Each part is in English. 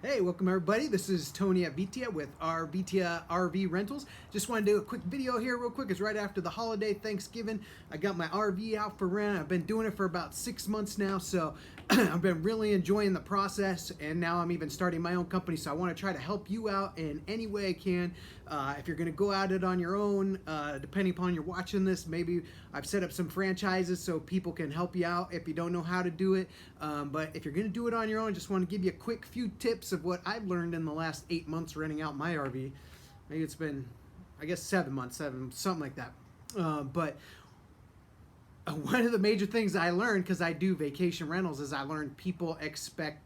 Hey, welcome everybody. This is Tony at Vitia with our Vitia RV Rentals. Just want to do a quick video here real quick. It's right after the holiday, Thanksgiving. I got my RV out for rent. I've been doing it for about 6 months now, so I've been really enjoying the process, and now I'm even starting my own company, so I want to try to help you out in any way I can. If you're going to go at it on your own, depending upon you're watching this, maybe I've set up some franchises so people can help you out if you don't know how to do it. But if you're going to do it on your own, I just want to give you a quick few tips of what I've learned in the last 8 months renting out my RV. Maybe it's been, I guess, 7 months, something like that. But one of the major things I learned, because I do vacation rentals, is I learned people expect,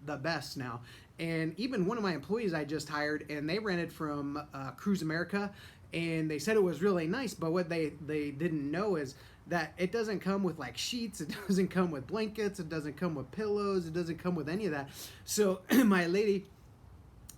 the best now. And even one of my employees I just hired, and they rented from Cruise America, and they said it was really nice, but what they didn't know is that it doesn't come with like sheets, it doesn't come with blankets, it doesn't come with pillows, it doesn't come with any of that. So my lady,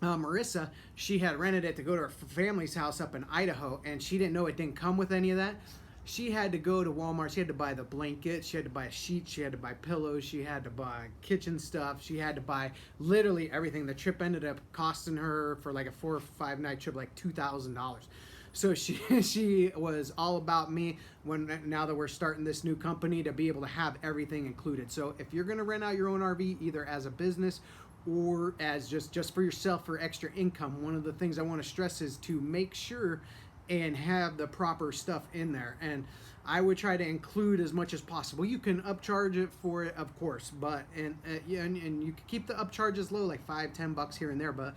Marissa, she had rented it to go to her family's house up in Idaho, and she didn't know it didn't come with any of that. She had to go to Walmart. She had to buy the blanket. She had to buy a sheet. She had to buy pillows. She had to buy kitchen stuff. She had to buy literally everything. The trip ended up costing her, for like a 4 or 5 night trip, like $2,000. So she was all about me now that we're starting this new company, to be able to have everything included. So if you're going to rent out your own RV, either as a business or as just for yourself for extra income, one of the things I want to stress is to make sure and have the proper stuff in there. And I would try to include as much as possible. You can upcharge it for it, of course, but and you can keep the upcharges low, like $5-10 here and there. But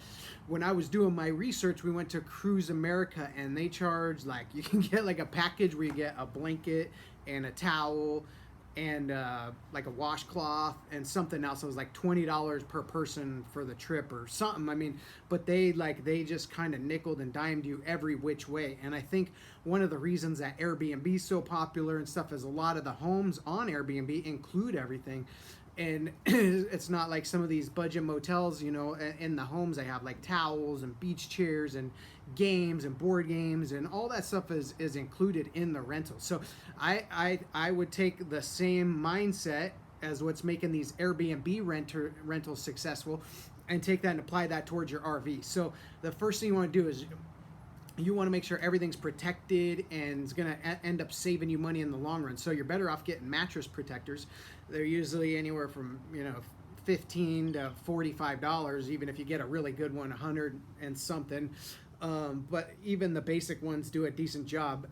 when I was doing my research, we went to Cruise America, and they charge, like, you can get like a package where you get a blanket and a towel and like a washcloth and something else. It was like $20 per person for the trip or something. I mean, but they just kind of nickeled and dimed you every which way. And I think one of the reasons that Airbnb is so popular and stuff is a lot of the homes on Airbnb include everything. And it's not like some of these budget motels, in the homes they have like towels and beach chairs and games and board games, and all that stuff is included in the rental. So I would take the same mindset as what's making these Airbnb rentals successful, and take that and apply that towards your RV. So the first thing you want to do is you want to make sure everything's protected and it's going to end up saving you money in the long run. So you're better off getting mattress protectors. They're usually anywhere from, $15 to $45, even if you get a really good one, 100 and something. But even the basic ones do a decent job,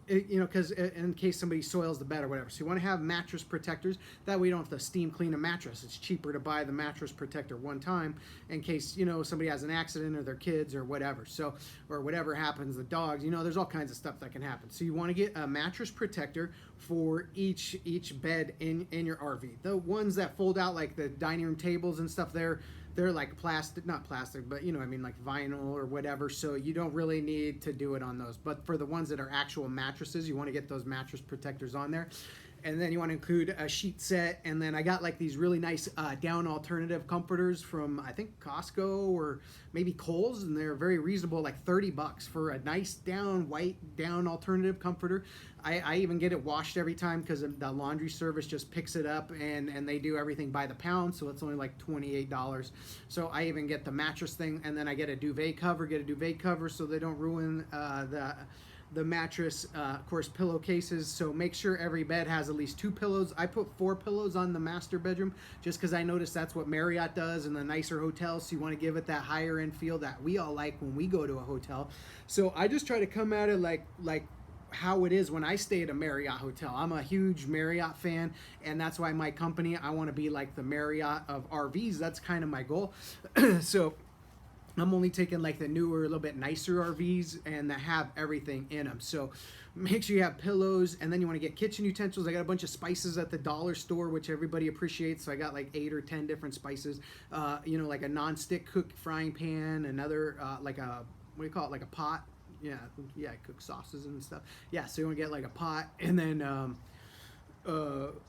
because in case somebody soils the bed or whatever. So you want to have mattress protectors. That way you don't have to steam clean a mattress. It's cheaper to buy the mattress protector one time in case, somebody has an accident, or their kids or whatever. So, or whatever happens, the dogs, there's all kinds of stuff that can happen. So you want to get a mattress protector for each bed in your RV. The ones that fold out, like the dining room tables and stuff, they're like plastic, not plastic, but like vinyl or whatever, so you don't really need to do it on those. But for the ones that are actual mattresses, you want to get those mattress protectors on there. And then you want to include a sheet set. And then I got like these really nice down alternative comforters from, I think, Costco or maybe Kohl's, and they're very reasonable, like $30 for a nice white down alternative comforter. I even get it washed every time, because the laundry service just picks it up, and they do everything by the pound, so it's only like $28. So I even get the mattress thing, and then I get a duvet cover so they don't ruin the mattress. Of course, pillowcases. So make sure every bed has at least 2 pillows. I put 4 pillows on the master bedroom, just because I noticed that's what Marriott does in the nicer hotels. So you want to give it that higher end feel that we all like when we go to a hotel. So I just try to come at it like how it is when I stay at a Marriott hotel. I'm a huge Marriott fan, and that's why my company, I want to be like the Marriott of RVs. That's kind of my goal. So I'm only taking like the newer, a little bit nicer RVs, and that have everything in them. So make sure you have pillows, and then you want to get kitchen utensils. I got a bunch of spices at the dollar store, which everybody appreciates. So I got like 8 or 10 different spices. Like a non-stick cook frying pan, another like a, what do you call it, like a pot. Yeah, I cook sauces and stuff. Yeah, so you want to get like a pot, and then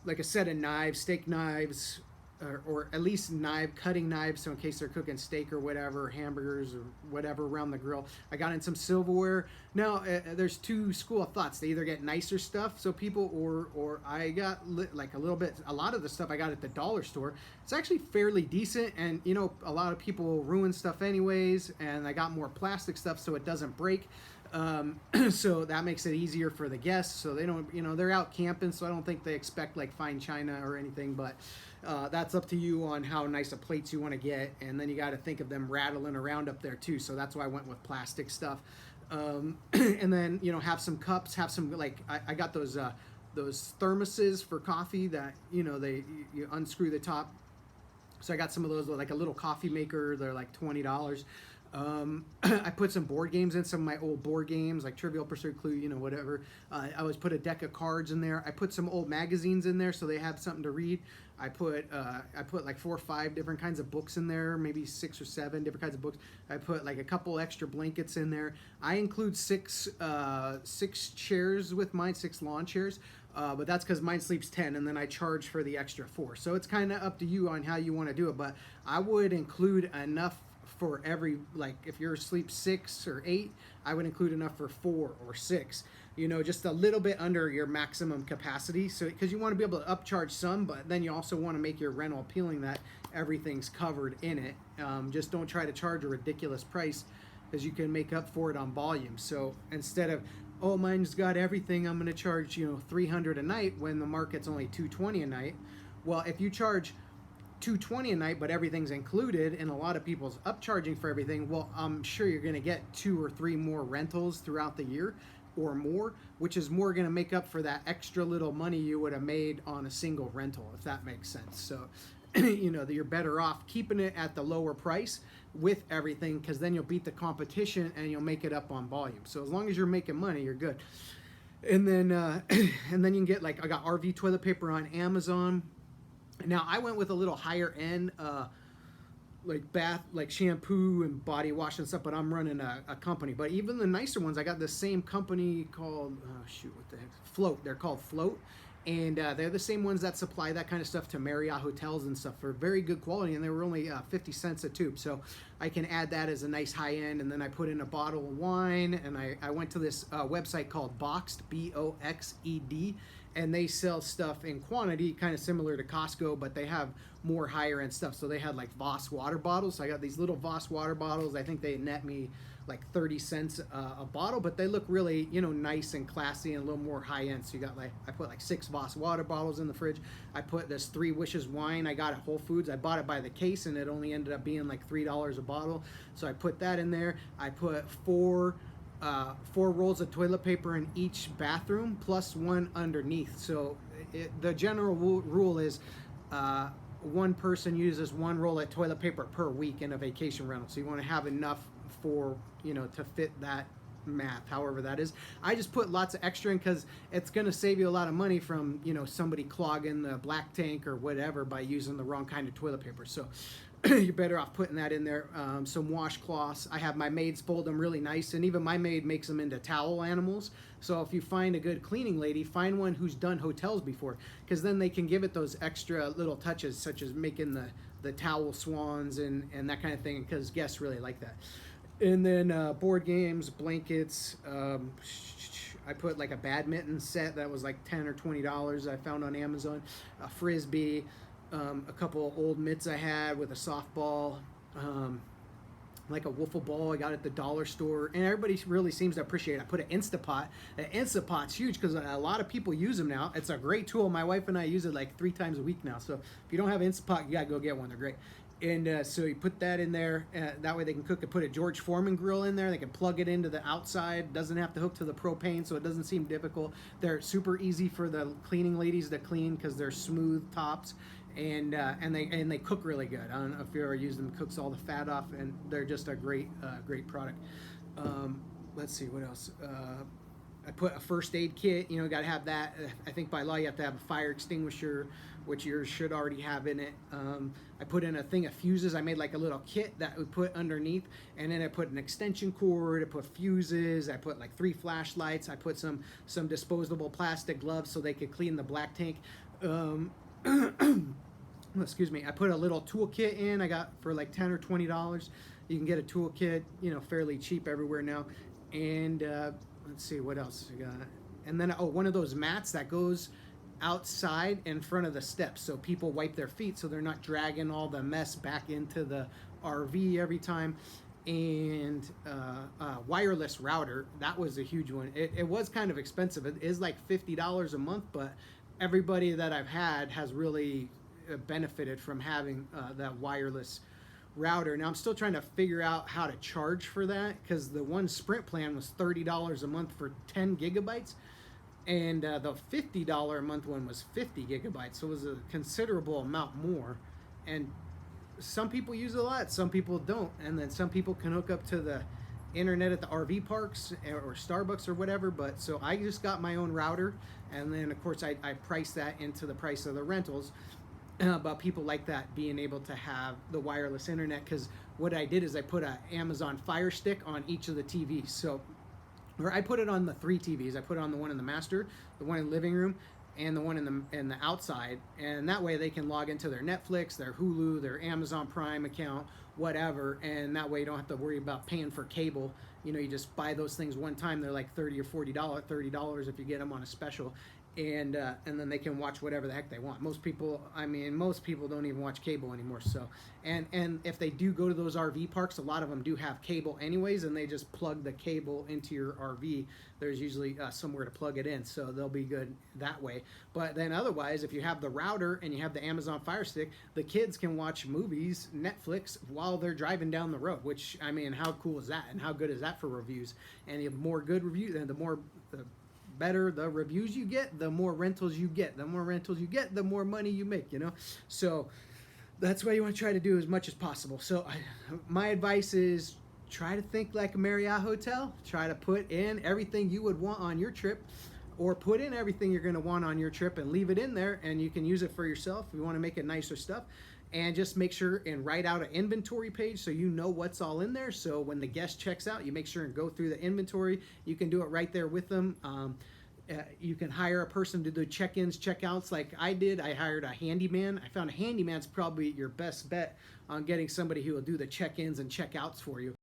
like a set of knives, steak knives, or at least cutting knives, so in case they're cooking steak or whatever, hamburgers or whatever around the grill. I got in some silverware. Now there's two school of thoughts. They either get nicer stuff, so people, or I got like a lot of the stuff I got at the dollar store. It's actually fairly decent, and you know, a lot of people ruin stuff anyways, and I got more plastic stuff so it doesn't break. So that makes it easier for the guests, so they don't, you know, they're out camping, so I don't think they expect like fine china or anything, but that's up to you on how nice of plates you want to get, and then you got to think of them rattling around up there too, so that's why I went with plastic stuff. And then, you know, have some cups, have some, like, I got those thermoses for coffee that, you know, you unscrew the top, so I got some of those, like a little coffee maker. They're like $20. I put some board games in, some of my old board games like Trivial Pursuit, Clue, you know, whatever. I always put a deck of cards in there. I put some old magazines in there so they have something to read. I put like 4 or 5 different kinds of books in there, maybe 6 or 7 different kinds of books. I put like a couple extra blankets in there. I include 6 chairs with mine, 6 lawn chairs. But that's because mine sleeps 10, and then I charge for the extra 4. So it's kind of up to you on how you want to do it. But I would include enough for every, like if your sleep 6 or 8, I would include enough for 4 or 6. You know, just a little bit under your maximum capacity. So because you want to be able to upcharge some, but then you also want to make your rental appealing that everything's covered in it. Just don't try to charge a ridiculous price, because you can make up for it on volume. So instead of, oh, mine's got everything, I'm going to charge, you know, $300 a night when the market's only $220 a night. Well, if you charge $220 a night, but everything's included, and a lot of people's upcharging for everything, well, I'm sure you're going to get 2 or 3 more rentals throughout the year or more, which is more going to make up for that extra little money you would have made on a single rental, if that makes sense. So, you know, that you're better off keeping it at the lower price with everything, because then you'll beat the competition and you'll make it up on volume. So as long as you're making money, you're good. And then and then you can get, like, I got RV toilet paper on Amazon. Now I went with a little higher end like shampoo and body wash and stuff, but I'm running a company. But even the nicer ones, I got the same company called what the heck, Float. They're called Float, and they're the same ones that supply that kind of stuff to Marriott hotels and stuff for very good quality, and they were only 50 cents a tube, so I can add that as a nice high end. And then I put in a bottle of wine, and I went to this website called Boxed, Boxed, and they sell stuff in quantity kind of similar to Costco, but they have more higher end stuff. So they had like Voss water bottles, so I got these little Voss water bottles. I think they net me like 30 cents a bottle, but they look really, you know, nice and classy and a little more high end. So you got, like, I put like 6 Voss water bottles in the fridge. I put this 3 Wishes wine I got at Whole Foods. I bought it by the case, and it only ended up being like $3 a bottle, so I put that in there. I put 4 rolls of toilet paper in each bathroom, plus 1 underneath. So the general rule is one person uses 1 roll of toilet paper per week in a vacation rental. So you want to have enough for, you know, to fit that math, however that is. I just put lots of extra in because it's going to save you a lot of money from, you know, somebody clogging the black tank or whatever by using the wrong kind of toilet paper. So you're better off putting that in there. Some washcloths. I have my maids fold them really nice, and even my maid makes them into towel animals. So if you find a good cleaning lady, find one who's done hotels before, because then they can give it those extra little touches, such as making the towel swans and that kind of thing, because guests really like that. And then board games, blankets. I put like a badminton set that was like $10 or $20 I found on Amazon. A frisbee. A couple old mitts I had with a softball, like a wiffle ball I got at the dollar store, and everybody really seems to appreciate it. I put an Instapot. An Instapot's huge because a lot of people use them now. It's a great tool. My wife and I use it like 3 times a week now. So if you don't have an Instapot, you gotta go get one. They're great. And so you put that in there. That way they can cook it. Put a George Foreman grill in there. They can plug it into the outside. Doesn't have to hook to the propane, so it doesn't seem difficult. They're super easy for the cleaning ladies to clean because they're smooth tops. And they cook really good. I don't know if you ever used them. It cooks all the fat off, and they're just a great product. Let's see what else. I put a first aid kit. You know, got to have that. I think by law you have to have a fire extinguisher, which yours should already have in it. I put in a thing of fuses. I made like a little kit that we put underneath, and then I put an extension cord. I put fuses. I put like 3 flashlights. I put some disposable plastic gloves so they could clean the black tank. excuse me, I put a little toolkit in. I got for like 10 or $20. You can get a toolkit, you know, fairly cheap everywhere now. And let's see what else we got. And then one of those mats that goes outside in front of the steps, so people wipe their feet so they're not dragging all the mess back into the RV every time. And wireless router, that was a huge one. It was kind of expensive. It is like $50 a month, but everybody that I've had has really benefited from having that wireless router. Now I'm still trying to figure out how to charge for that, because the one Sprint plan was $30 a month for 10 gigabytes, and the $50 a month one was 50 gigabytes, so it was a considerable amount more. And some people use it a lot, some people don't, and then some people can hook up to the internet at the RV parks or Starbucks or whatever. But so I just got my own router, and then of course I price that into the price of the rentals. About people like that being able to have the wireless internet, because what I did is I put a Amazon Fire Stick on each of the TVs. So, or I put it on the 3 TVs. I put it on the one in the master, the one in the living room, and the one in the outside, and that way they can log into their Netflix, their Hulu, their Amazon Prime account, whatever, and that way you don't have to worry about paying for cable. You know, you just buy those things one time. They're like $30 or $40 if you get them on a special, and then they can watch whatever the heck they want. Most people don't even watch cable anymore. So, and if they do go to those RV parks, a lot of them do have cable anyways, and they just plug the cable into your RV. There's usually somewhere to plug it in, so they'll be good that way. But then otherwise, if you have the router and you have the Amazon Fire Stick, the kids can watch movies, Netflix, while they're driving down the road, which, I mean, how cool is that? And how good is that for reviews? And the more good reviews, and the better the reviews you get, the more rentals you get. The more rentals you get, the more money you make, you know? So that's what you want to try to do as much as possible. So my advice is try to think like a Marriott hotel. Try to put in everything you would want on your trip, or put in everything you're going to want on your trip and leave it in there, and you can use it for yourself if you want to make it nicer stuff. And just make sure and write out an inventory page so you know what's all in there. So when the guest checks out, you make sure and go through the inventory. You can do it right there with them. You can hire a person to do check-ins, check-outs like I did. I hired a handyman. I found a handyman's probably your best bet on getting somebody who will do the check-ins and check-outs for you.